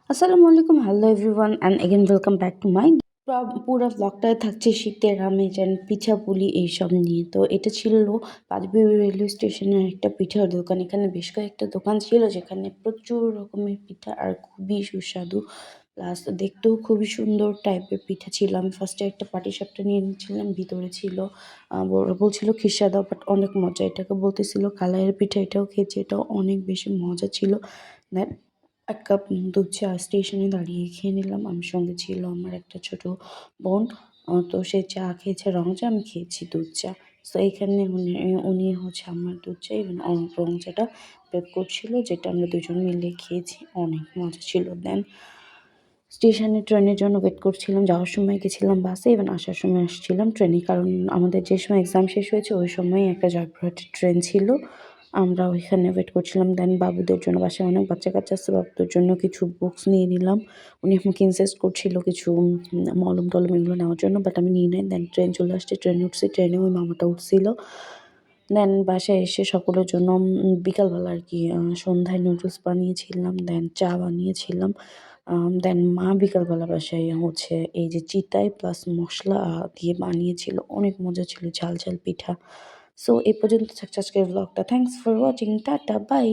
আসসালামু আলাইকুম, hello everyone and again welcome back to my পুরো ব্লগটায় থাকছে শীতের আমেজ অ্যান্ড পিঠাপুলি এইসব নিয়ে। তো এটা ছিল পাঁচবিবি রেলওয়ে স্টেশনের একটা পিঠার দোকান। এখানে বেশ কয়েকটা দোকান ছিল যেখানে প্রচুর রকমের পিঠা আর খুবই সুস্বাদু, প্লাস দেখতেও খুবই সুন্দর টাইপের পিঠা ছিল। আমি ফার্স্টে একটা পাটিসাপটা নিয়ে নিয়েছিলাম, ভিতরে ছিল ওরা বলছিল খিরসা দাও, বাট অনেক মজা। এটাকে বলতেছিল কালাইয়ের পিঠা, এটাও খেয়েছি, এটাও অনেক বেশি মজা ছিল। দেন ১ কাপ দুধ চা স্টেশনে দাঁড়িয়ে খেয়ে নিলাম। আমার সঙ্গে ছিল আমার একটা ছোট বোন। তো সে চা খেয়েছে রং চা, আমি খেয়েছি দুধ চা। সো এইখানে উনি হচ্ছে আমার দুধ চা এবং রং চাটা বের করছিল, যেটা আমরা দুজন মিলে খেয়েছি। অনেক মজা ছিল। দেন স্টেশনে ট্রেনের জন্য ওয়েট করছিলাম। যাওয়ার সময় গেছিলাম বাসে এবং আসার সময় আসছিলাম ট্রেনে। কারণ আমাদের যে সময় এক্সাম শেষ হয়েছে ওই সময়ই একটা জয়পুরহাটের ট্রেন ছিল। আমরা ওইখানে ওয়েট করছিলাম। দেন বাবুদের জন্য, বাসায় অনেক বাচ্চা-কাচ্চা আছে, বাবুদের জন্য কিছু বুকস নিয়ে নিলাম। উনি আমাকে ইনসিস্ট করছিল কিছু মলম-টলম এগুলো নেওয়ার জন্য, বাট আমি নিই নাই। দেন ট্রেন চলে আসছে, ট্রেনে উঠছি। ট্রেনে ওই মামাটা উঠছিল। দেন বাসায় এসে সকলের জন্য বিকালবেলা আরকি সন্ধ্যায় নুডলস বানিয়েছিলাম, দেন চা বানিয়েছিলাম। দেন মা বিকালবেলা বাসায় হচ্ছে এই যে চিতাই প্লাস মসলা দিয়ে বানিয়েছিল। অনেক মজা ছিল, ঝাল, ঝাল পিঠা। সো এই পর্যন্ত থাকছে আজকের ভ্লগটা। Thanks for watching. Tata, by.